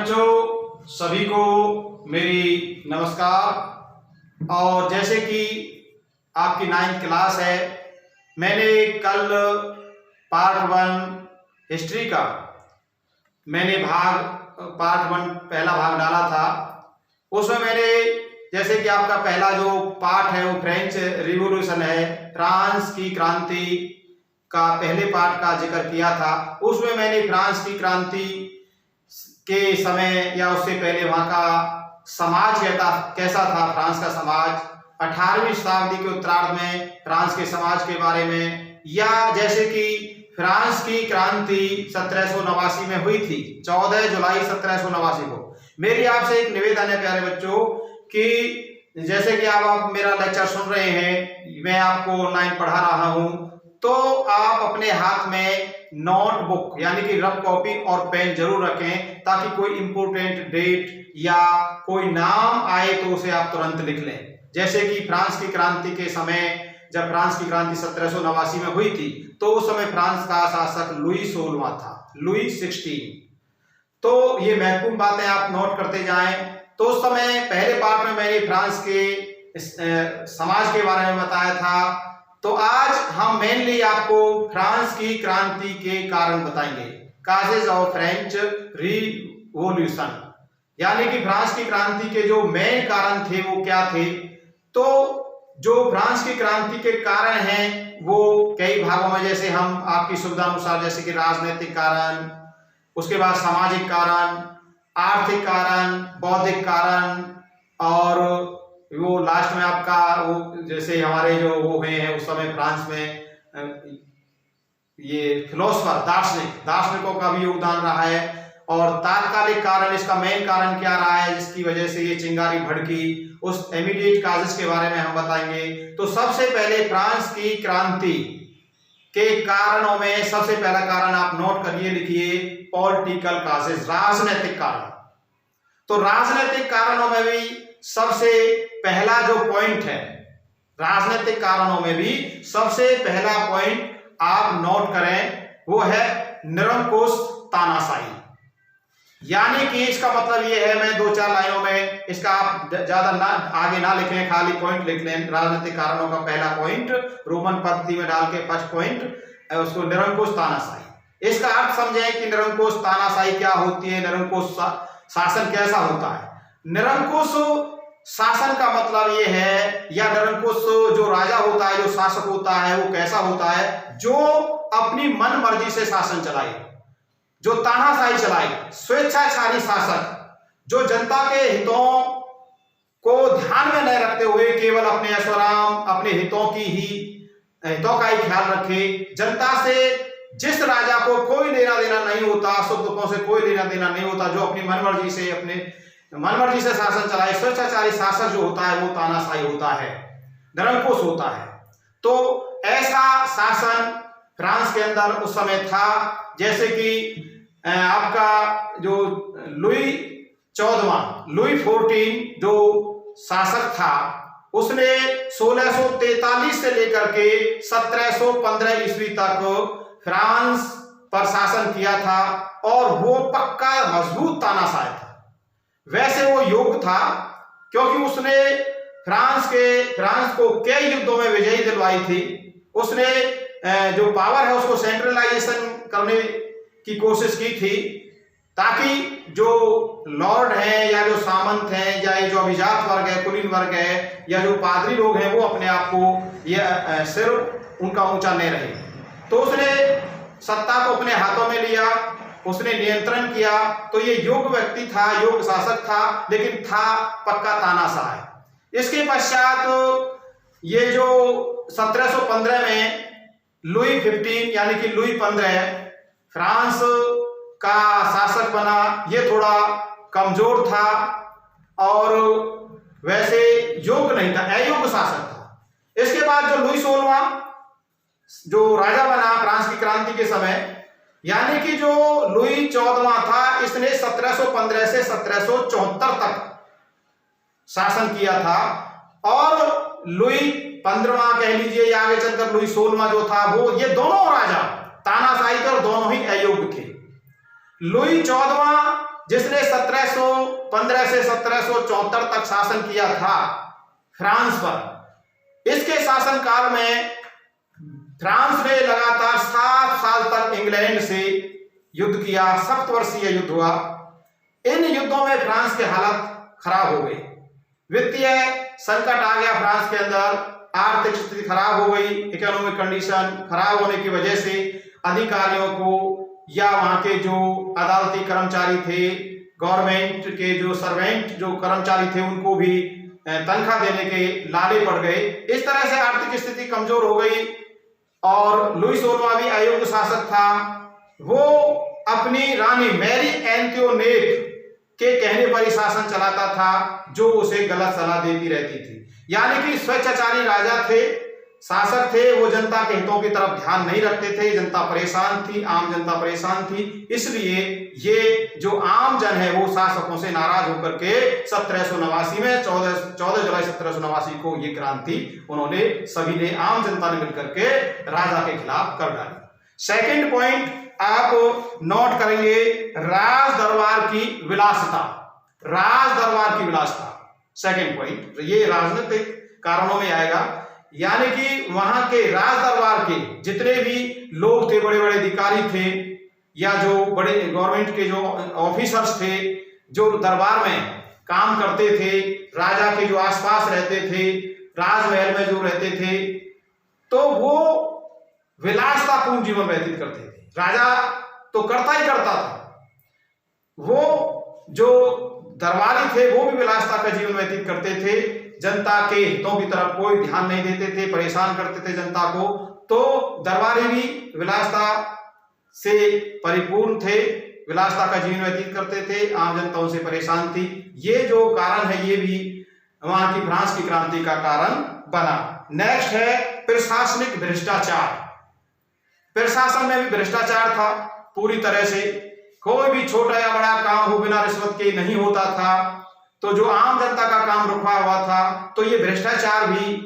बच्चों, सभी को मेरी नमस्कार। और जैसे कि आपकी 9th क्लास है, मैंने कल पार्ट 1 हिस्ट्री का पार्ट 1 पहला भाग डाला था। उसमें मैंने जैसे कि आपका पहला जो पार्ट है वो फ्रेंच रिवॉल्यूशन है, फ्रांस की क्रांति का पहले पार्ट का जिक्र किया था। उसमें मैंने फ्रांस की क्रांति के समय या उससे पहले वहां का समाज कैसा था, फ्रांस का समाज 18वीं शताब्दी के उत्तरार्ध में फ्रांस के समाज के बारे में, या जैसे कि फ्रांस की क्रांति 1789 में हुई थी, 14 जुलाई 1789 को। मेरी आपसे एक निवेदन है प्यारे बच्चों कि जैसे कि आप मेरा लेक्चर सुन रहे हैं, मैं आपको ऑनलाइन पढ़ा रहा हूं, तो आप अपने हाथ में नोटबुक यानी कि रफ कॉपी और पेन जरूर रखें, ताकि कोई इंपोर्टेंट डेट या कोई नाम आए तो उसे आप तुरंत लिख लें। जैसे कि फ्रांस की क्रांति के समय, जब फ्रांस की क्रांति 1789 में हुई थी, तो उस समय फ्रांस का शासक लुई 16वां था, लुई 16। तो ये महत्वपूर्ण बातें आप नोट करते जाएं। तो उस समय पहले पार्ट में मैंने फ्रांस के समाज के बारे में बताया था। तो आज हम मेनली आपको फ्रांस की क्रांति के कारण बताएंगे, काजेज ऑफ फ्रेंच रिवॉल्यूशन, यानी कि फ्रांस की क्रांति के जो मेन कारण थे वो क्या थे। तो जो फ्रांस की क्रांति के कारण हैं वो कई भागों में, जैसे हम आपकी सुविधा अनुसार, जैसे कि राजनीतिक कारण, उसके बाद सामाजिक कारण, आर्थिक कारण, बौद्धिक कारण, और वो लास्ट में आपका वो जैसे हमारे जो वो हुए हैं उस समय फ्रांस में ये फिलोसफर, दार्शनिकों का भी योगदान रहा है। और तात्कालिक कारण, इसका मेन कारण क्या रहा है जिसकी वजह से ये चिंगारी भड़की, उस इमीडिएट काजेस के बारे में हम बताएंगे। तो सबसे पहले फ्रांस की क्रांति के कारणों में सबसे पहला कारण आप नोट करिए, लिखिए, पॉलिटिकल काजेस, राजनीतिक कारण। तो राजनीतिक कारणों में भी सबसे पहला जो पॉइंट है, राजनीतिक कारणों में भी सबसे पहला पॉइंट आप नोट करें, वो है निरंकुश तानाशाही। यानी कि इसका मतलब ये है, मैं 2-4 लाइनों में इसका आप ज्यादा ना आगे ना लिखें, खाली पॉइंट लिख लें। राजनीतिक कारणों का पहला पॉइंट रोमन पद्धति में डाल के फर्स्ट पॉइंट उसको निरंकुश तानाशाही। इसका अर्थ समझें कि निरंकुश तानाशाही क्या होती है, निरंकुश शासन कैसा होता है। निरंकुश शासन का मतलब ये है, या निरंकुश जो राजा होता है, जो शासक होता है, वो कैसा होता है, जो अपनी मन मर्जी से शासन चलाए, जो तानाशाही चलाए, स्वेच्छाचारी शासक, जो जनता के हितों को ध्यान में न रखते हुए केवल अपने ऐशोआराम, अपने हितों का ही ख्याल रखे। जनता से, जिस राजा को कोई लेना देना नहीं होता, सुख दुखों से कोई लेना देना नहीं होता, जो अपनी मनमर्जी से शासन चलाए, स्वेच्छाचारी शासक जो होता है वो तानाशाही होता है, निरंकुश होता है। तो ऐसा शासन फ्रांस के अंदर उस समय था। जैसे कि आपका जो लुई 14 जो शासक था, उसने 1643 से लेकर के 1715 ईस्वी तक फ्रांस पर शासन किया था, और वो पक्का मजबूत तानाशाह था। वैसे वो योग्य था, क्योंकि उसने फ्रांस को कई युद्धों में विजयी दिलवाई थी। उसने जो पावर है उसको सेंट्रलाइजेशन करने की कोशिश की थी, ताकि जो लॉर्ड हैं या जो सामंत हैं या ये जो अभिजात वर्ग है, कुलीन वर्ग है, या जो पादरी लोग हैं, वो अपने आप को ये सिर उनका ऊंचा नहीं रहे। तो उसने सत्ता को अपने हाथों में लिया, उसने नियंत्रण किया। तो ये योग्य व्यक्ति था, योग्य शासक था, लेकिन था पक्का तानाशाह। इसके पश्चात ये जो 1715 में लुई 15 यानी कि लुई 15 फ्रांस का शासक बना। ये थोड़ा कमजोर था और वैसे योग्य नहीं था, अयोग्य शासक था। इसके बाद जो लुई 16वां जो राजा बना फ्रांस की क्रांति के समय, यानी कि जो लुई 14वां था, इसने 1715 से 1774 तक शासन किया था। और लुई 15वां कह लीजिए, या आगे चलकर लुई 16वां जो था, वो ये दोनों राजा तानाशाही थे और दोनों ही अयोग्य थे। लुई 14वां जिसने 1715 से 1774 तक शासन किया था फ्रांस पर। इसके शासनकाल में फ्रांस ने लगातार 7 साल तक इंग्लैंड से युद्ध किया, 7 वर्षीय युद्ध हुआ। इन युद्धों में फ्रांस की हालत खराब हो गई, वित्तीय संकट आ गया फ्रांस के अंदर, आर्थिक स्थिति खराब हो गई, इकोनॉमिक कंडीशन खराब होने की वजह से अधिकारियों को या वहां के जो अदालती कर्मचारी थे, गवर्नमेंट के जो सर्वेंट जो कर्मचारी थे, उनको भी तनख्वाह देने के लाले पड़ गए। इस तरह से आर्थिक स्थिति कमजोर हो गई और लुई 16वां भी अयोग्य शासक था। वो अपनी रानी मैरी एंटोनेट के कहने पर ही शासन चलाता था, जो उसे गलत सलाह देती रहती थी। यानी कि स्वेच्छाचारी राजा थे, शासक थे, वो जनता के हितों की तरफ ध्यान नहीं रखते थे। जनता परेशान थी, आम जनता परेशान थी, इसलिए ये जो आम जन है वो शासकों से नाराज होकर के 1789 में 14 जुलाई 1789 को ये क्रांति उन्होंने सभी ने, आम जनता ने मिलकर के राजा के खिलाफ कर डाली। सेकंड पॉइंट आप नोट करेंगे, राज दरबार की विलासिता। राज दरबार की विलासिता सेकंड पॉइंट, ये राजनीतिक कारणों में आएगा। यानी कि वहां के राज दरबार के जितने भी लोग थे, बड़े बड़े अधिकारी थे या जो बड़े गवर्नमेंट के जो ऑफिसर्स थे, जो दरबार में काम करते थे, राजा के जो आसपास रहते थे, राजमहल में जो रहते थे, तो वो विलासतापूर्ण जीवन व्यतीत करते थे। राजा तो करता ही करता था, वो जो दरबारी थे वो भी विलासता का जीवन व्यतीत करते थे, जनता के हितों की तरफ कोई ध्यान नहीं देते थे, परेशान करते थे जनता को। तो दरबारी भी विलासता से परिपूर्ण थे, विलासता का जीवन व्यतीत करते थे, आम जनता उनसे परेशान थी। ये जो कारण है ये भी वहां की फ्रांस की क्रांति का कारण बना। नेक्स्ट है प्रशासनिक भ्रष्टाचार। प्रशासन में भी भ्रष्टाचार था पूरी तरह से, कोई भी छोटा या बड़ा काम हो बिना रिश्वत के नहीं होता था। तो जो आम जनता का काम रुका हुआ था, तो ये भ्रष्टाचार भी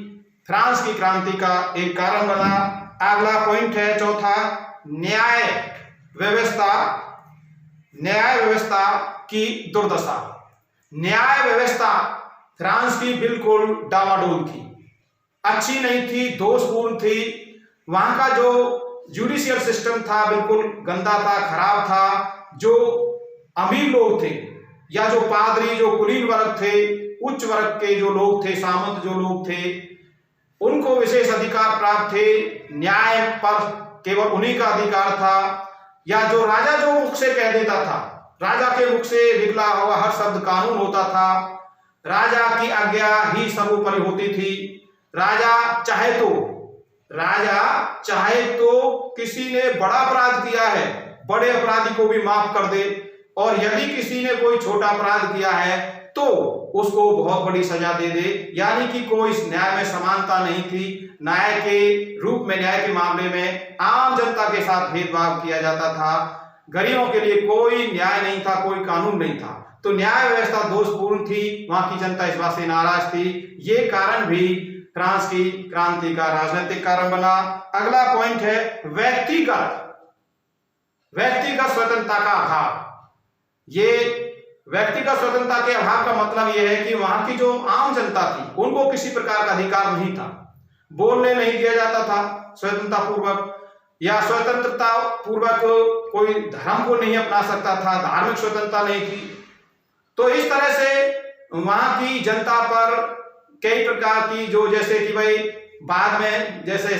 फ्रांस की क्रांति का एक कारण बना। अगला पॉइंट है चौथा, न्याय व्यवस्था। न्याय व्यवस्था की दुर्दशा। न्याय व्यवस्था फ्रांस की बिल्कुल डामाडोल थी, अच्छी नहीं थी, दोषपूर्ण थी। वहां का जो जुडिशियल सिस्टम था बिल्कुल गंदा था, खराब था। जो अमीर लोग थे या जो पादरी, जो कुलीन वर्ग थे, उच्च वर्ग के जो लोग थे, सामंत जो लोग थे, उनको विशेष अधिकार प्राप्त थे। न्याय पर केवल उन्हीं का अधिकार था। या जो राजा जो मुख से कह देता था, राजा के मुख से निकला हुआ हर शब्द कानून होता था। राजा की आज्ञा ही सर्वोपरि होती थी। राजा चाहे तो किसी ने बड़ा अपराध किया है, बड़े अपराधी को भी माफ कर दे, और यदि किसी ने कोई छोटा अपराध किया है तो उसको बहुत बड़ी सजा दे दे। यानी कि कोई न्याय में समानता नहीं थी। न्याय के रूप में, न्याय के मामले में आम जनता के साथ भेदभाव किया जाता था। गरीबों के लिए कोई न्याय नहीं था, कोई कानून नहीं था। तो न्याय व्यवस्था दोषपूर्ण थी, वहां की जनता इस बात से नाराज थी। ये कारण भी फ्रांस की क्रांति का राजनीतिक कारण बना। अगला पॉइंट है व्यक्तिगत स्वतंत्रता का अभाव। ये व्यक्तिगत स्वतंत्रता के अभाव का मतलब यह है कि वहां की जो आम जनता थी उनको किसी प्रकार का अधिकार नहीं था, बोलने नहीं दिया जाता था स्वतंत्रता पूर्वक, या स्वतंत्रता पूर्वक कोई धर्म को नहीं अपना सकता था, धार्मिक स्वतंत्रता नहीं थी। तो इस तरह से वहां की जनता पर कई प्रकार की जो, जैसे कि भाई बाद में जैसे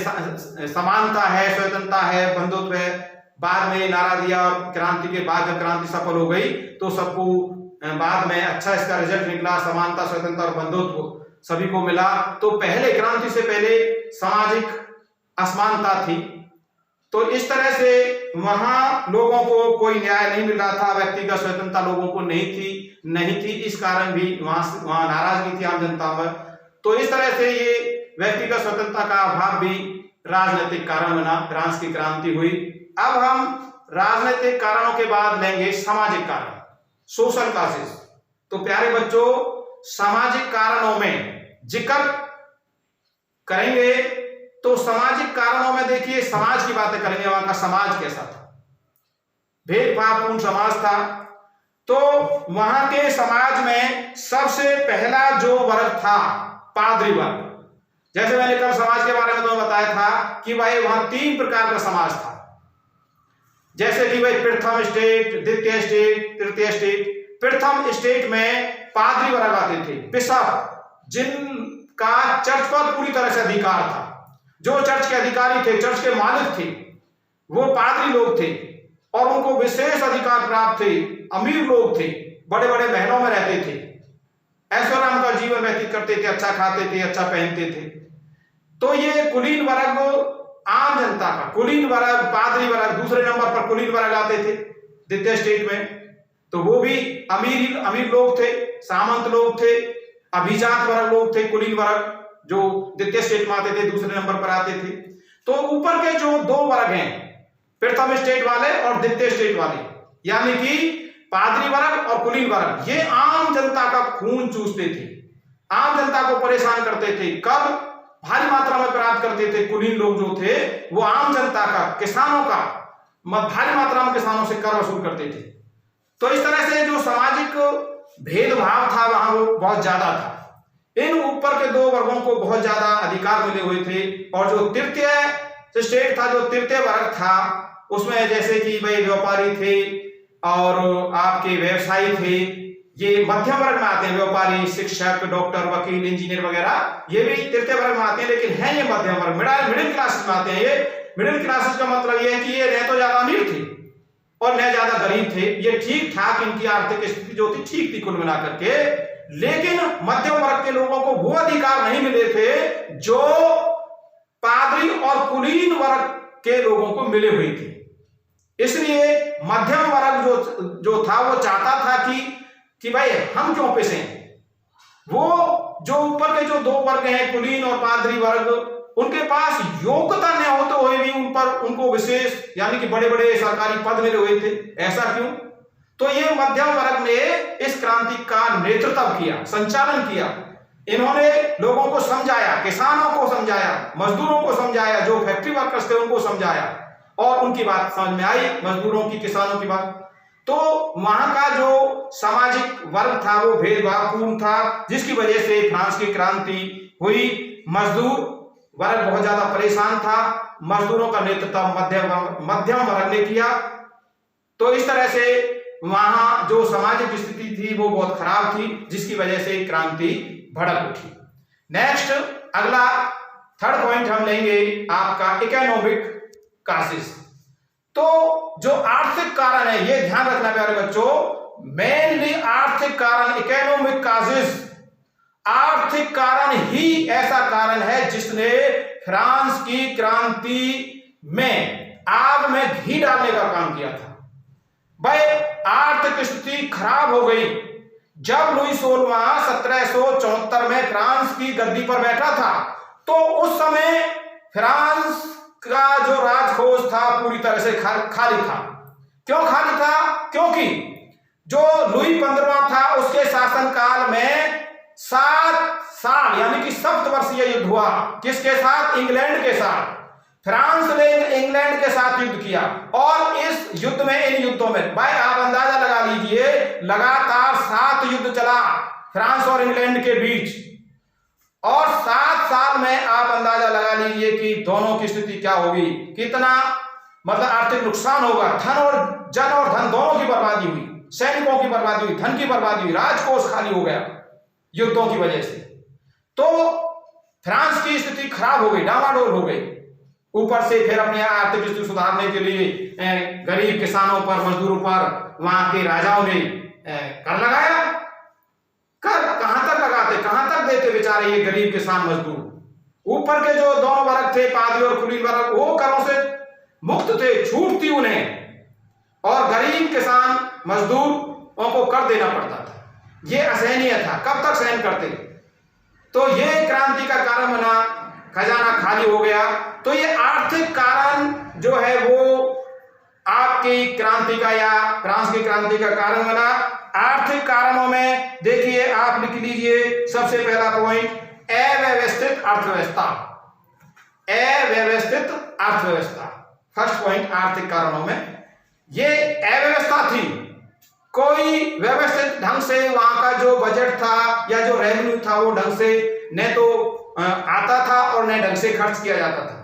समानता है, स्वतंत्रता है, बंधुत्व है, बाद में नारा दिया और क्रांति के बाद जब क्रांति सफल हो गई तो सबको बाद में अच्छा इसका रिजल्ट निकला, समानता, स्वतंत्रता और बंधुत्व सभी को मिला। तो पहले क्रांति से पहले सामाजिक असमानता थी। तो इस तरह से वहां लोगों को कोई न्याय नहीं मिल रहा था, व्यक्तिगत स्वतंत्रता लोगों को नहीं थी। इस कारण भी वहां नाराजगी थी आम जनता में। तो इस तरह से ये व्यक्तिगत स्वतंत्रता का अभाव भी राजनीतिक कारण बना, फ्रांस की क्रांति हुई। अब हम राजनीतिक कारणों के बाद लेंगे सामाजिक कारण, सोशल कॉजेस। तो प्यारे बच्चों, सामाजिक कारणों में जिक्र करेंगे तो सामाजिक कारणों में देखिए समाज की बातें करेंगे, वहां का समाज कैसा था, भेदभावपूर्ण समाज था। तो वहां के समाज में सबसे पहला जो वर्ग था पादरी वर्ग। जैसे मैंने कल समाज के बारे में तो बताया था कि भाई वहां 3 प्रकार का समाज था, जैसे कि भाई प्रथम स्टेट, द्वितीय स्टेट, तृतीय स्टेट। प्रथम स्टेट में पादरी वर्ग आते थे, बिशप, जिनका चर्च पर पूरी तरह से अधिकार था। जो चर्च के अधिकारी थे, चर्च के मालिक थे, वो पादरी लोग थे और उनको विशेष अधिकार प्राप्त थे। अमीर लोग थे, बड़े बड़े महलों में रहते थे, ऐश्वर्य का जीवन व्यतीत करते थे, अच्छा खाते थे, अच्छा पहनते थे। तो ये कुलीन वर्ग आम जनता का, कुलीन वर्ग, पादरी वर्ग, दूसरे नंबर पर कुलीन वर्ग आते थे द्वितीय स्टेट में। तो वो भी अमीर लोग थे, सामंत लोग थे, अभिजात वर्ग लोग थे, कुलीन वर्ग जो द्वितीय स्टेट में आते थे, दूसरे नंबर पर आते थे। तो ऊपर के जो 2 वर्ग हैं, प्रथम स्टेट वाले और द्वितीय स्टेट वाले, यानी कि पादरी वर्ग और कुलीन वर्ग, ये आम जनता का खून चूसते थे, आम जनता को परेशान करते थे। कर भारी मात्रा में प्राप्त करते थे। कुलीन लोग जो थे वो आम जनता का, किसानों का, भारी मात्रा में किसानों से कर वसूल करते थे। तो इस तरह से जो सामाजिक भेदभाव था वहां वो बहुत ज्यादा था। इन ऊपर के 2 वर्गों को बहुत ज्यादा अधिकार मिले हुए थे। और जो तृतीय स्टेट था, जो तृतीय वर्ग था, उसमें जैसे कि भाई व्यापारी थे और आपके व्यवसायी थे, ये मध्यम वर्ग में आते हैं। व्यापारी, शिक्षक, डॉक्टर, वकील, इंजीनियर वगैरह ये भी तृतीय वर्ग में आते हैं, लेकिन है ये मध्यम वर्ग, मिडिल क्लासेस में आते हैं। ये मिडिल क्लासेस का मतलब ये है कि ये न तो ज्यादा अमीर थे और न ज्यादा गरीब थे, ये ठीक ठाक, इनकी आर्थिक स्थिति जो थी ठीक थी कुल मिलाकर के। लेकिन मध्यम वर्ग के लोगों को वो अधिकार नहीं मिले थे जो पादरी और कुलीन वर्ग के लोगों को मिले हुए थे। इसलिए मध्यम वर्ग जो था वो चाहता था कि भाई हम क्यों पिसें। वो जो ऊपर के जो 2 वर्ग हैं, कुलीन और पादरी वर्ग, उनके पास योग्यता न होते हुए भी उनको विशेष यानी कि बड़े बड़े सरकारी पद मिले हुए थे। ऐसा क्यों? तो ये मध्यम वर्ग ने इस क्रांति का नेतृत्व किया, संचालन किया। इन्होंने लोगों को समझाया, किसानों को समझाया, मजदूरों को समझाया, जो फैक्ट्री वर्कर्स थे उनको समझाया और उनकी बात समझ में आई, मजदूरों की, किसानों की बात। तो वहां का जो सामाजिक वर्ग था वो भेदभावपूर्ण था, जिसकी वजह से फ्रांस की क्रांति हुई। मजदूर वर्ग बहुत ज्यादा परेशान था, मजदूरों का नेतृत्व मध्यम वर्ग ने किया। तो इस तरह से वहां जो सामाजिक स्थिति थी वो बहुत खराब थी, जिसकी वजह से क्रांति भड़क उठी। नेक्स्ट, अगला 3rd पॉइंट हम लेंगे आपका इकोनॉमिक कासेस। तो जो आर्थिक कारण है, ये ध्यान रखना प्यारे बच्चों, मेनली आर्थिक कारण, इकोनॉमिक काजेस, आर्थिक कारण ही ऐसा कारण है जिसने फ्रांस की क्रांति में आग में घी डालने का काम किया था। भाई आर्थिक स्थिति खराब हो गई जब लुई 16वां 1774 में फ्रांस की गद्दी पर बैठा था। तो उस समय फ्रांस का जो राजकोष था पूरी तरह से खाली था। क्यों खाली था? क्योंकि जो लुई 15वां था उसके शासनकाल में 7 साल यानी कि 7 वर्षीय युद्ध हुआ। किसके साथ? इंग्लैंड के साथ। फ्रांस ने इंग्लैंड के साथ युद्ध किया और इस युद्ध में, इन युद्धों में भाई आप अंदाजा लगा लीजिए, लगातार 7 युद्ध चला फ्रांस और इंग्लैंड के बीच। और 7 साल में आप अंदाजा लगा लीजिए कि दोनों की स्थिति क्या होगी, कितना मतलब आर्थिक नुकसान होगा। धन और धन दोनों की बर्बादी हुई, सैनिकों की बर्बादी हुई, धन की बर्बादी हुई, राजकोष खाली हो गया युद्धों की वजह से। तो फ्रांस की स्थिति खराब हो गई, डामाडोल हो गई। ऊपर से फिर अपने आर्थिक स्थिति सुधारने के लिए गरीब किसानों पर, मजदूरों पर वहां के राजाओं ने कर लगाया। कर कहां तक लगाते, कहां तक देते बेचारे ये गरीब किसान मजदूर। ऊपर के जो दोनों वर्ग थे, पादरी और कुलीन वर्ग, वो करों से मुक्त थे, छूट थी उन्हें, और गरीब किसान मजदूरों को कर देना पड़ता था। ये असहनीय था। कब तक सहन करते? तो ये क्रांति का कारण बना, खजाना खाली हो गया। तो ये आर्थिक कारण जो है वो आपकी क्रांति का या फ्रांस की क्रांति का कारण बना। आर्थिक कारणों में देखिए, आप लिख लीजिए सबसे पहला पॉइंट, अव्यवस्थित अर्थव्यवस्था। अव्यवस्थित अर्थव्यवस्था फर्स्ट पॉइंट आर्थिक कारणों में। ये अव्यवस्था थी, कोई व्यवस्थित ढंग से वहां का जो बजट था या जो रेवेन्यू था वो ढंग से न तो आता था और न ढंग से खर्च किया जाता था।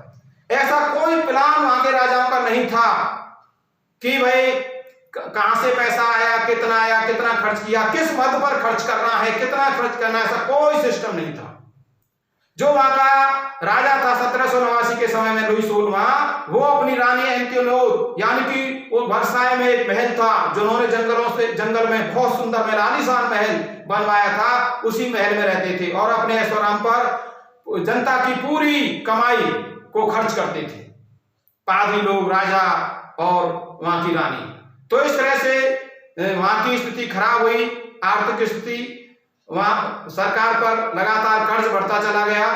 ऐसा कोई प्लान वहां के राजाओं का नहीं था कि भाई कहां से पैसा आया, कितना खर्च किया, किस मद पर खर्च करना है, कितना खर्च करना है, ऐसा कोई सिस्टम नहीं था। जो वहां का राजा था 1789 के समय में लुई 16वां, वो अपनी रानी एंटियोनोट यानी कि वो वर्साय में एक महल था जो उन्होंने जंगल में बहुत सुंदर महल, आलीशान महल बनवाया था, उसी महल में रहते थे और अपने ऐशोआराम पर जनता की पूरी कमाई को खर्च करते थे, पादरी लोग, राजा और वहां की रानी। तो इस तरह से वहां की स्थिति खराब हुई, आर्थिक स्थिति, वहां सरकार पर लगातार कर्ज बढ़ता चला गया।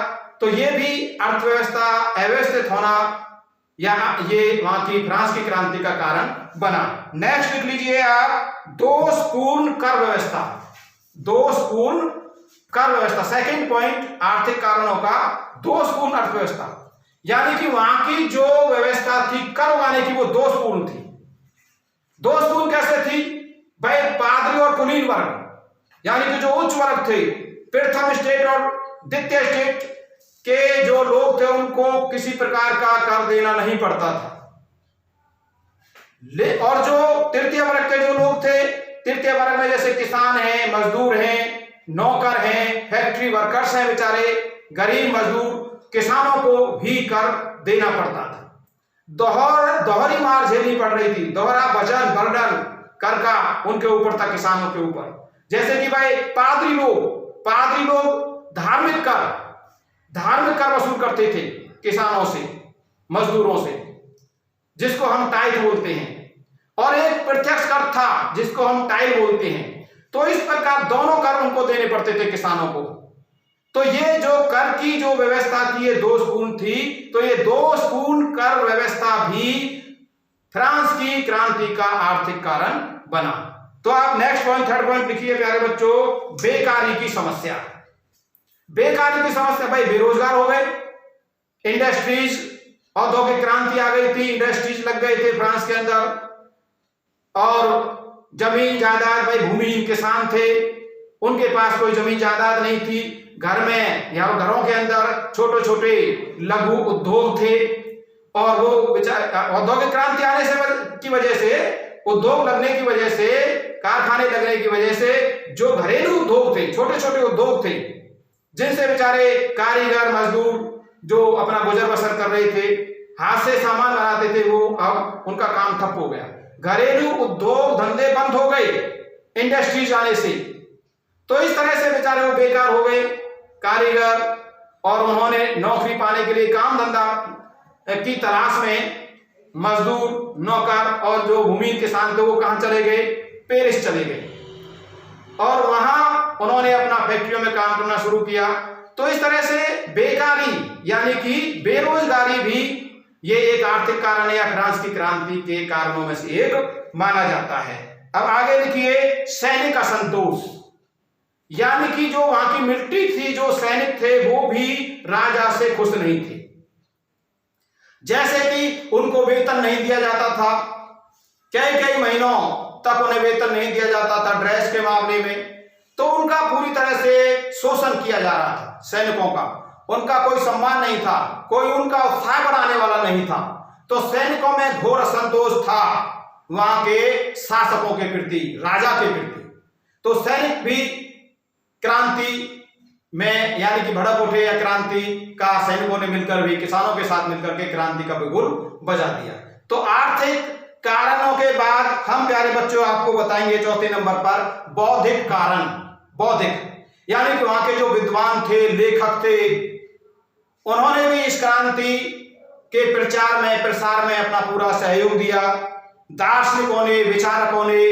तो ये भी अर्थव्यवस्था अव्यवस्थित होना या ये वहां की फ्रांस की क्रांति का कारण बना। नेक्स्ट लिख लीजिए आप, दोषपूर्ण कर व्यवस्था। दोषपूर्ण कर व्यवस्था, सेकंड पॉइंट, आर्थिक कारणों का दोषपूर्ण अर्थव्यवस्था, यानी कि वहां की जो व्यवस्था थी कर उगाने की वो दोषपूर्ण थी। दोषपूर्ण कैसे थी भाई? पादरी और कुलीन वर्ग यानी कि जो उच्च वर्ग थे, प्रथम स्टेट और द्वितीय स्टेट के जो लोग थे उनको किसी प्रकार का कर देना नहीं पड़ता था। और जो तृतीय वर्ग के जो लोग थे, तृतीय वर्ग में जैसे किसान हैं, मजदूर हैं, नौकर हैं, फैक्ट्री वर्कर्स हैं, बेचारे गरीब मजदूर, किसानों को भी कर देना पड़ता था। दोहरी मार झेलनी पड़ रही थी, दोहरा वजन बर्डन कर का उनके ऊपर था, किसानों के ऊपर। जैसे कि भाई पादरी लोग धार्मिक कर वसूल करते थे किसानों से, मजदूरों से, जिसको हम टाइल बोलते हैं, और एक प्रत्यक्ष कर था जिसको हम टाइल बोलते हैं। तो इस प्रकार दोनों कर उनको देने पड़ते थे किसानों को। तो ये जो कर की जो व्यवस्था थी ये दोषपूर्ण थी। तो ये दोषपूर्ण कर व्यवस्था भी फ्रांस की क्रांति का आर्थिक कारण बना। तो आप नेक्स्ट पॉइंट, थर्ड पॉइंट लिखिए प्यारे बच्चों, बेकारी की समस्या। बेकारी की समस्या, भाई बेरोजगार हो गए, इंडस्ट्रीज, औद्योगिक क्रांति आ गई थी, इंडस्ट्रीज लग गए थे फ्रांस के अंदर, और जमीन जायदाद, भाई भूमिहीन किसान थे, उनके पास कोई जमीन जायदाद नहीं थी, घर में या घरों के अंदर छोटे छोटे लघु उद्योग थे, और वो औद्योगिक क्रांति आने से की वजह से, उद्योग लगने की वजह से, कारखाने लगने की वजह से जो घरेलू उद्योग थे, छोटे छोटे उद्योग थे, जिनसे बेचारे कारीगर मजदूर जो अपना गुजर बसर कर रहे थे, हाथ से सामान बनाते थे, वो अब उनका काम ठप हो गया। घरेलू उद्योग धंधे बंद हो गए इंडस्ट्रीज आने से। तो इस तरह से बेचारे वो बेकार हो गए कारीगर, और उन्होंने नौकरी पाने के लिए काम धंधा की तलाश में मजदूर, नौकर और जो भूमिहीन किसान थे वो कहां चले गए? पेरिस चले गए, और वहां उन्होंने अपना फैक्ट्रियों में काम करना शुरू किया। तो इस तरह से बेकारी यानी कि बेरोजगारी भी ये एक आर्थिक कारण या फ्रांस की क्रांति के कारणों में से एक माना जाता है। अब आगे लिखिए, सैनिक असंतोष, यानी कि जो वहां की मिलिट्री थी, जो सैनिक थे, वो भी राजा से खुश नहीं थे। जैसे कि उनको वेतन नहीं दिया जाता था, कई महीनों तक उन्हें वेतन नहीं दिया जाता था ड्रेस के मामले में, तो उनका पूरी तरह से शोषण किया जा रहा था सैनिकों का, उनका कोई सम्मान नहीं था, कोई उनका उत्साह बढ़ाने वाला नहीं था। तो सैनिकों में घोर असंतोष था वहां के शासकों के प्रति, राजा के प्रति। तो सैनिक भी क्रांति में यानी कि भड़क उठे, या क्रांति का सैनिकों ने मिलकर भी किसानों के साथ मिलकर के क्रांति का बिगुल बजा दिया। तो आर्थिक कारणों के बाद हम प्यारे बच्चों आपको बताएंगे चौथे नंबर पर बौद्धिक कारण। बौद्धिक यानी कि वहां के जो विद्वान थे, लेखक थे, उन्होंने भी इस क्रांति के प्रचार में, प्रसार में अपना पूरा सहयोग दिया। दार्शनिकों ने, विचारकों ने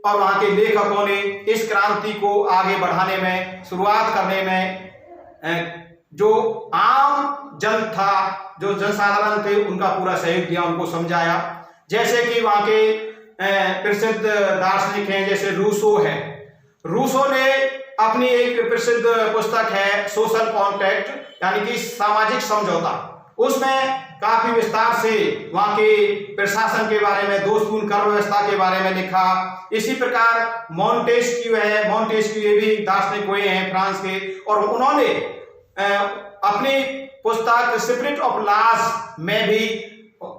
और वहां के लेखकों ने इस क्रांति को आगे बढ़ाने में, शुरुआत करने में जो आम जन था, जो जनसाधारण थे, उनका पूरा सहयोग दिया, उनको समझाया। जैसे कि वहां के प्रसिद्ध दार्शनिक हैं, जैसे रूसो है। रूसो ने अपनी एक प्रसिद्ध पुस्तक है सोशल कॉन्ट्रैक्ट, यानी कि सामाजिक समझौता, उसमें काफी विस्तार से वहां के प्रशासन के बारे में, दोषपूर्ण कर व्यवस्था के बारे में लिखा। इसी प्रकार मॉन्टेस्क्यू ये भी दार्शनिक हुए हैं फ्रांस के, और उन्होंने अपनी पुस्तक स्पिरिट ऑफ लॉस में भी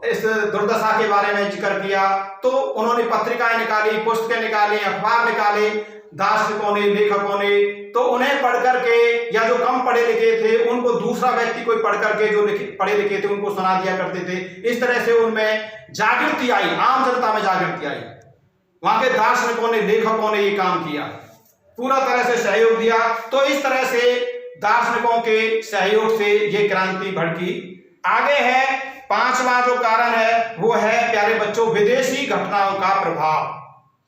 इस दुर्दशा के बारे में जिक्र किया। तो उन्होंने पत्रिकाएं निकाली, पुस्तकें निकाली, अखबार निकाले दार्शनिकों ने, लेखकों ने। तो उन्हें पढ़ करके, या जो कम पढ़े लिखे थे उनको दूसरा व्यक्ति कोई पढ़ करके जो पढ़े लिखे थे उनको सुना दिया करते थे। इस तरह से उनमें जागृति आई, आम जनता में जागृति आई। वहां के दार्शनिकों ने, लेखकों ने ये काम किया, पूरा तरह से सहयोग दिया। तो इस तरह से दार्शनिकों के सहयोग से ये क्रांति भड़की। आगे है 5वां जो कारण है वो है प्यारे बच्चों, विदेशी घटनाओं का प्रभाव।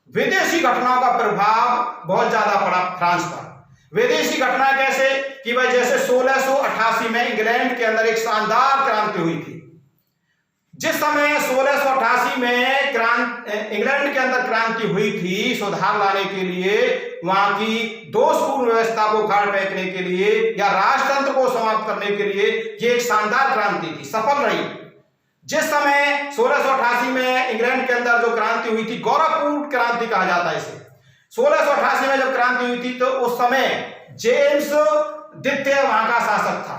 विदेशी घटनाओं का प्रभाव बहुत ज्यादा पड़ा फ्रांस पर। विदेशी घटना कैसे कि भाई जैसे 1688 में इंग्लैंड के अंदर एक शानदार क्रांति हुई थी। जिस समय 1688 में इंग्लैंड के अंदर क्रांति हुई थी, सुधार लाने के लिए, वहां की दोषपूर्ण व्यवस्था को उखाड़ फेंकने के लिए या राजतंत्र को समाप्त करने के लिए, ये एक शानदार क्रांति थी, सफल रही। जिस समय 1688 में इंग्लैंड के अंदर जो क्रांति हुई थी, गौरवपूर्ण क्रांति कहा जाता है इसे। 1688 में जब क्रांति हुई थी तो उस समय जेम्स द्वितीय वहां का शासक था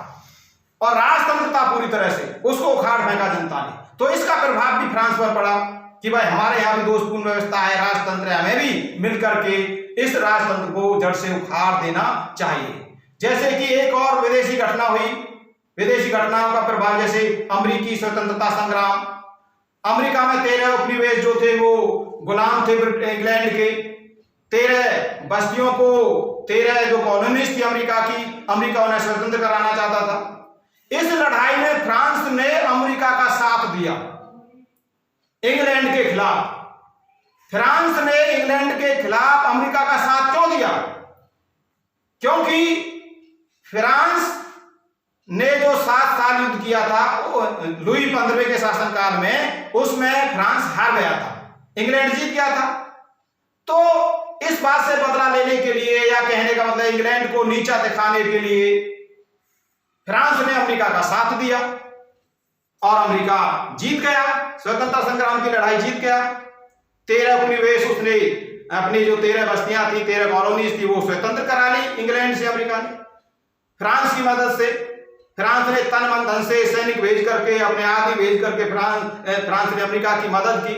और राजतंत्र था पूरी तरह से, उसको उखाड़ फेंका जनता ने। तो इसका प्रभाव भी फ्रांस पर पड़ा कि भाई हमारे यहाँ भी दोषपूर्ण व्यवस्था है, राजतंत्र है, हमें भी मिलकर के इस राजतंत्र को जड़ से उखाड़ देना चाहिए। जैसे कि एक और विदेशी घटना हुई, विदेशी घटनाओं का प्रभाव जैसे अमेरिकी स्वतंत्रता संग्राम। अमेरिका में 13 उपनिवेश जो थे वो गुलाम थे इंग्लैंड के। 13 बस्तियों को, 13 जो कॉलोनीज थी अमेरिका की, अमेरिका उन्हें स्वतंत्र कराना चाहता था। इस लड़ाई में फ्रांस ने अमेरिका का साथ दिया इंग्लैंड के खिलाफ। फ्रांस ने इंग्लैंड के खिलाफ अमेरिका का साथ क्यों दिया? क्योंकि फ्रांस ने जो 7 साल युद्ध किया था लुई 15वें के शासनकाल में, उसमें फ्रांस हार गया था, इंग्लैंड जीत गया था। तो इस बात से बदला लेने के लिए, या कहने का मतलब इंग्लैंड को नीचा दिखाने के लिए, फ्रांस ने अमेरिका का साथ दिया और अमेरिका जीत गया, स्वतंत्रता संग्राम की लड़ाई जीत गया। 13 उपनिवेश उसने, अपनी जो 13 बस्तियां थी, 13 कॉलोनीज थी, वो स्वतंत्र करा ली इंग्लैंड से अमेरिका ने, फ्रांस की मदद से। फ्रांस ने तन मन धन से सैनिक भेज करके, अपने आदमी भेज करके फ्रांस ने अमेरिका की मदद की।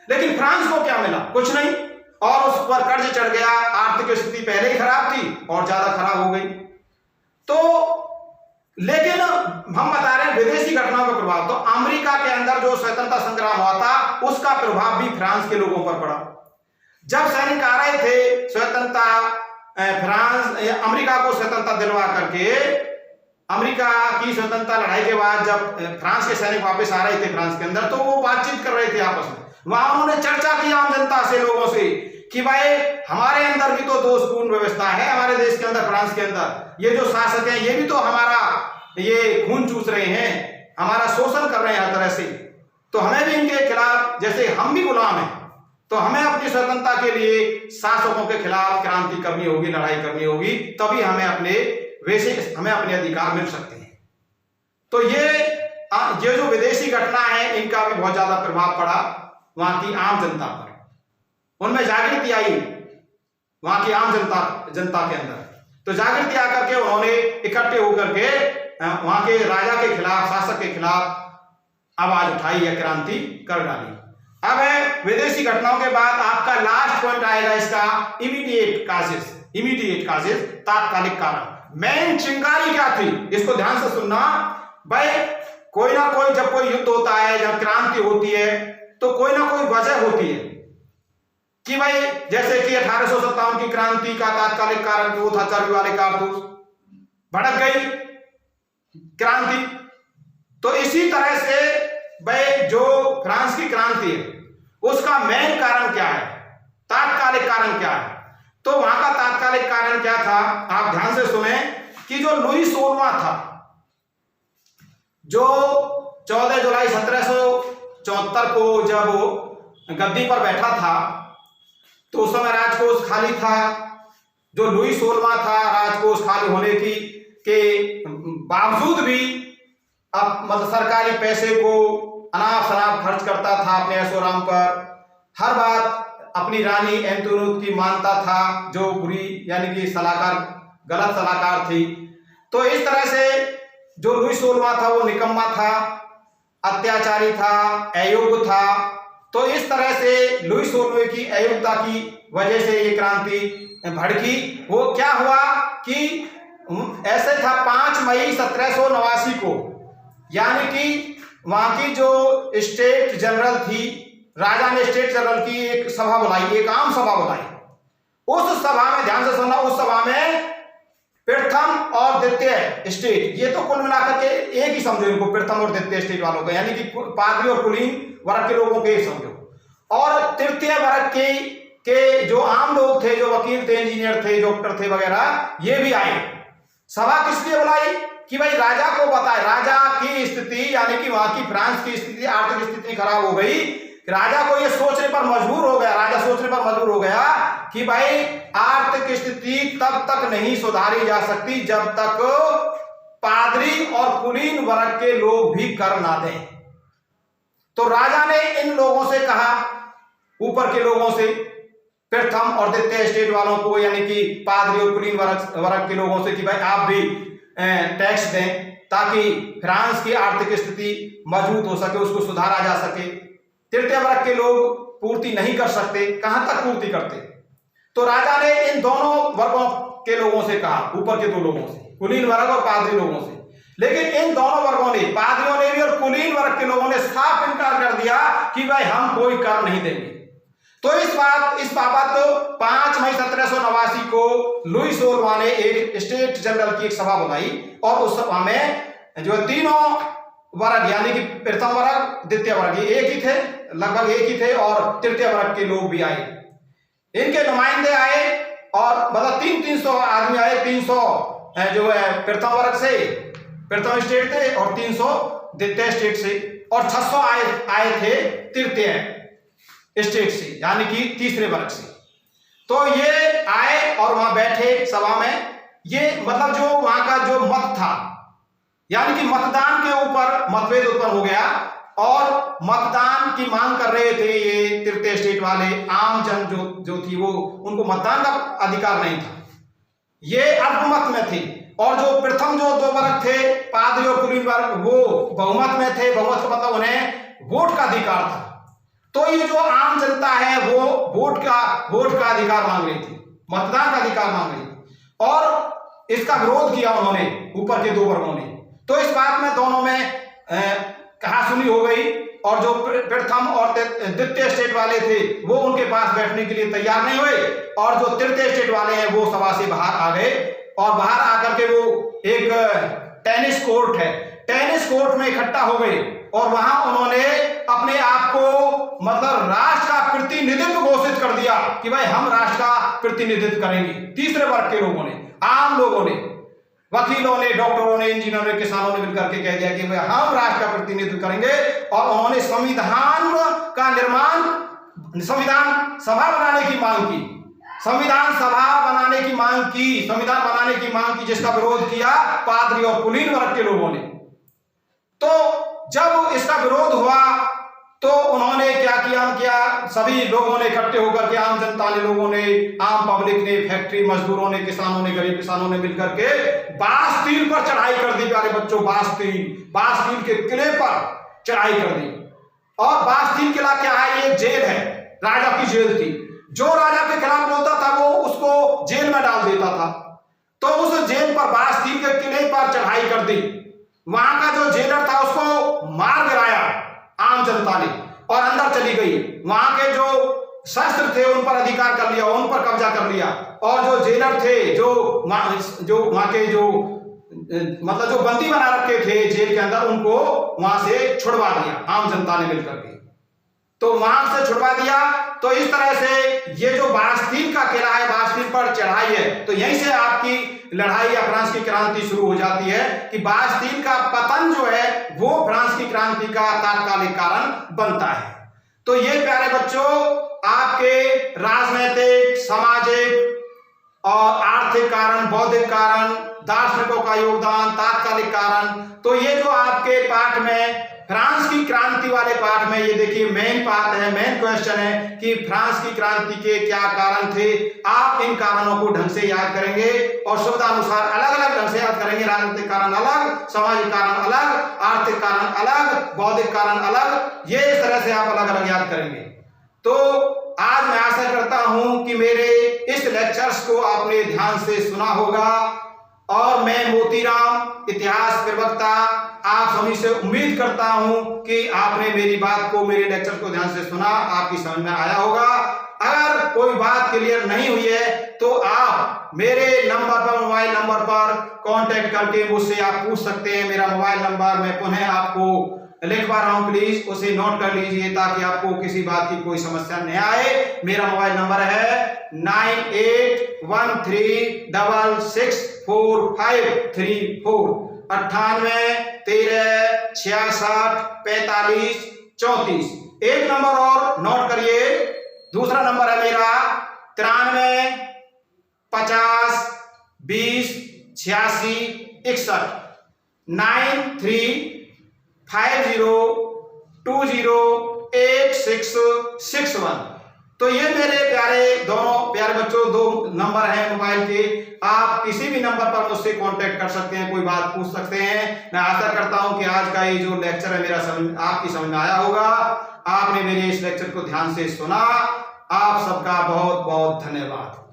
लेकिन फ्रांस को क्या मिला? कुछ नहीं, और उस पर कर्ज चढ़ गया। आर्थिक स्थिति पहले ही खराब थी और ज्यादा खराब हो गई। तो लेकिन हम बता रहे हैं विदेशी घटनाओं का प्रभाव। तो अमेरिका के अंदर जो स्वतंत्रता संग्राम हुआ था, उसका प्रभाव भी फ्रांस के लोगों पर पड़ा। जब सैनिक आ रहे थे स्वतंत्रता, अमेरिका को स्वतंत्रता दिलवा करके, अमेरिका की स्वतंत्रता लड़ाई के बाद जब फ्रांस के सैनिक वापस आ रहे थे फ्रांस के अंदर, तो वो बातचीत कर रहे थे आपस में। वहां उन्होंने चर्चा की आम जनता से, लोगों से, कि भाई हमारे अंदर भी तो दोषपूर्ण व्यवस्था है, हमारे देश के अंदर, फ्रांस के अंदर ये जो शासक हैं, ये भी तो हमारा ये खून चूस रहे हैं, हमारा शोषण कर रहे हैं हर तरह से। तो हमें भी इनके खिलाफ, जैसे हम भी गुलाम हैं, तो हमें अपनी स्वतंत्रता के लिए शासकों के खिलाफ क्रांति करनी होगी, लड़ाई करनी होगी, तभी हमें अपने अधिकार मिल सकते हैं। तो ये जो विदेशी घटना है, इनका भी बहुत ज्यादा प्रभाव पड़ा वहां की आम जनता पर। उनमें जागृति आई वहां की आम जनता के अंदर। तो जागृति आकर के उन्होंने इकट्ठे होकर के वहां के राजा के खिलाफ, शासक के खिलाफ आवाज उठाई या क्रांति कर डाली। अब है विदेशी घटनाओं के बाद आपका लास्ट पॉइंट आएगा इसका, इमीडिएट काजेस, तात्कालिक कारण। मेन चिंगारी क्या थी, इसको ध्यान से सुनना भाई। कोई ना कोई, जब कोई युद्ध होता है, जब क्रांति होती है, तो कोई ना कोई वजह होती है कि भाई, जैसे कि 1857 की क्रांति का तात्कालिक कारण वो था चर्बी वाले कारतूस, भड़क गई क्रांति। तो इसी तरह से भाई जो फ्रांस की क्रांति है, उसका मेन कारण क्या है, तात्कालिक कारण क्या है? तो वहां का तात्कालिक कारण क्या था, आप ध्यान से सुने कि जो लुई 16वां था, जो 14 जुलाई 1774 को जब गद्दी पर बैठा था, तो उस समय राजकोष खाली था। जो लुई 16वां था, राजकोष खाली होने के बावजूद भी अब मतलब सरकारी पैसे को अनाप शनाप खर्च करता था अपने ऐशोआराम पर, हर बात अपनी रानी एंटोनियोट की मानता था, जो बुरी यानी कि सलाहकार, गलत सलाहकार थी। तो इस तरह से जो लुई 16वां था वो निकम्मा था, अत्याचारी था, अयोग्य था। तो इस तरह से लुई 16वें की अयोग्यता की वजह से ये क्रांति भड़की। वो क्या हुआ कि ऐसे था 5 मई 1789 को, यानी कि वहां की जो स्टेट जनरल थी, राजा ने स्टेट जनरल की एक सभा बुलाई, एक आम सभा बुलाई। उस सभा में ध्यान से सुनना, उस सभा में प्रथम और द्वितीय स्टेट, ये तो कुल मिलाकर के एक ही समझो इनको, प्रथम और द्वितीय स्टेट वालों को, यानी कि पादरी और कुलीन वर्ग के लोगों के समझो, और तृतीय वर्ग के जो आम लोग थे, जो वकील थे, इंजीनियर थे, डॉक्टर थे वगैरह, ये भी आए। सभा किस लिए बुलाई कि भाई राजा को बताए, राजा की स्थिति यानी कि वहां की फ्रांस की स्थिति, आर्थिक स्थिति खराब हो गई। राजा को ये सोचने पर मजबूर हो गया, राजा सोचने पर मजबूर हो गया कि भाई आर्थिक स्थिति तब तक नहीं सुधारी जा सकती जब तक पादरी और कुलीन वर्ग के लोग भी कर ना दें। तो राजा ने इन लोगों से कहा, ऊपर के लोगों से, प्रथम और द्वितीय स्टेट वालों को, यानी कि पादरी और कुलीन वर्ग के लोगों से, कि भाई आप भी टैक्स दें ताकि फ्रांस की आर्थिक स्थिति मजबूत हो सके, उसको सुधारा जा सके। तृतीय वर्ग के लोग पूर्ति नहीं कर सकते, कहां तक पूर्ति करते। तो राजा ने इन दोनों वर्गों के लोगों से कहा, ऊपर के दो लोगों से, कुलीन वर्ग और पादरी लोगों से। लेकिन इन दोनों वर्गों ने, पादरियों ने भी और कुलीन वर्ग के लोगों ने साफ इनकार कर दिया कि भाई हम कोई कर नहीं देंगे। तो इस बाबत 5 मई 1789 को लुई 16वां ने एक स्टेट जनरल की एक सभा बुलाई, और उस सभा में जो तीनों वर्ग यानी कि प्रथम वर्ग, द्वितीय वर्ग, ये एक ही थे, लगभग एक ही थे, और तृतीय वर्ग के लोग भी आए, इनके नुमाइंदे आए, और मतलब 300 आदमी आए। 300 जो है प्रथम वर्ग से, प्रथम स्टेट थे, और 300 द्वितीय स्टेट से, और 600 आए थे तृतीय स्टेट से, यानी कि तीसरे वर्ग से। तो ये आए और वहां बैठे सभा में। ये मतलब जो वहां का जो मत था, यानी कि मतदान के ऊपर मतभेद उत्पन्न हो गया, और मतदान की मांग कर रहे थे ये तृतीय स्टेट वाले। आम जन जो थी वो, उनको मतदान का अधिकार नहीं था, ये अल्पमत में थे। और जो प्रथम जो दो वर्ग थे, पादरी और कुलीन वर्ग, वो बहुमत में थे। बहुमत का मतलब उन्हें वोट का अधिकार था। तो ये जो आम जनता है वो वोट का अधिकार मांग रही थी, मतदान का अधिकार मांग रही थी, और इसका विरोध किया उन्होंने, ऊपर के दो वर्गों ने। तो इस बात में दोनों में कहा सुनी हो गई, और जो प्रथम और द्वितीय स्टेट वाले थे वो उनके पास बैठने के लिए तैयार नहीं हुए, और जो तृतीय स्टेट वाले हैं वो सभा से बाहर आ गए। और बाहर आकर के वो एक टेनिस कोर्ट है, टेनिस कोर्ट में इकट्ठा हो गए, और वहां उन्होंने अपने आप को मतलब राष्ट्र का प्रतिनिधित्व घोषित कर दिया कि भाई हम राष्ट्र का प्रतिनिधित्व करेंगे। तीसरे वर्ग के लोगों ने, आम लोगों ने, वकीलों ने, डॉक्टरों ने, इंजीनियरों ने, किसानों ने मिलकर के कह दिया कि भाई हम राष्ट्र का प्रतिनिधित्व करेंगे। और उन्होंने संविधान का निर्माण, संविधान सभा बनाने की मांग की, संविधान बनाने की मांग की, जिसका विरोध किया पादरी और कुलीन वर्ग के लोगों ने। तो जब इसका विरोध हुआ तो उन्होंने क्या किया, सभी लोगों ने इकट्ठे होकर के, आम जनता ने, लोगों ने, आम पब्लिक ने, फैक्ट्री मजदूरों ने, किसानों ने, गरीब किसानों ने मिलकर के बास्तील पर चढ़ाई कर दी। प्यारे बच्चों, बास्तील के किले पर चढ़ाई कर दी। और बास्तील किला क्या है? ये जेल है, राजा की जेल थी। जो राजा के खिलाफ बोलता था वो उसको जेल में डाल देता था। तो उस जेल पर, बास्तील के किले पर चढ़ाई कर दी। वहां का जो जेलर था उसको मार गिराया आम जनता ने, और अंदर चली गई। वहां के जो शस्त्र थे उन पर अधिकार कर लिया, उन पर कब्जा कर लिया। और जो जेलर थे, जो वहां के जो मतलब जो बंदी बना रखे थे जेल के अंदर, उनको वहां से छुड़वा दिया आम जनता ने मिलकर के। तो वहां से छुड़वा दिया। तो इस तरह से ये जो बास्तील का किला है, बास्तील पर चढ़ाई है, तो यहीं से आपकी लड़ाई या फ्रांस की क्रांति शुरू हो जाती है कि बास्तील का पतन जो है वो फ्रांस की क्रांति का तात्कालिक कारण बनता है। तो ये प्यारे बच्चों आपके राजनीतिक, सामाजिक और आर्थिक कारण, बौद्धिक कारण, दार्शनिकों का योगदान, तात्कालिक कारण। तो ये जो आपके पाठ में फ्रांस की क्रांति वाले पाठ में ये देखिए मेन बात है, मेन क्वेश्चन है कि फ्रांस की क्रांति के क्या कारण थे। आप इन कारणों को ढंग से याद करेंगे और सुविधानुसार अलग अलग ढंग से याद करेंगे। राजनीतिक कारण अलग, सामाजिक कारण अलग, आर्थिक कारण अलग, बौद्धिक कारण अलग, ये इस तरह से आप अलग अलग याद करेंगे। तो आज मैं आशा करता हूं कि मेरे इस लेक्चर्स को आपने ध्यान से सुना होगा और मैं मोतीराम इतिहास प्रवक्ता आप सभी से उम्मीद करता हूं कि आपने मेरी बात को, मेरे लेक्चर को ध्यान से सुना, आपकी समझ में आया होगा। अगर कोई बात क्लियर नहीं हुई है तो आप मेरे नंबर पर, मोबाइल नंबर पर कांटेक्ट करके मुझसे आप पूछ सकते हैं। मेरा मोबाइल नंबर मैं पुनः आपको लिखवा रहा हूं, प्लीज उसे नोट कर लीजिए ताकि आपको किसी बात की कोई समस्या नहीं आए। मेरा मोबाइल नंबर है 9813664534 9813664534। एक नंबर और नोट करिए, दूसरा नंबर है मेरा 9350208661 9350208661। तो ये मेरे प्यारे दोनों प्यारे बच्चों दो नंबर हैं मोबाइल के। आप किसी भी नंबर पर मुझसे कांटेक्ट कर सकते हैं, कोई बात पूछ सकते हैं। मैं आशा करता हूं कि आज का ये जो लेक्चर है मेरा आपकी समझ में आया होगा। आपने मेरे इस लेक्चर को ध्यान से सुना। आप सबका बहुत बहुत धन्यवाद।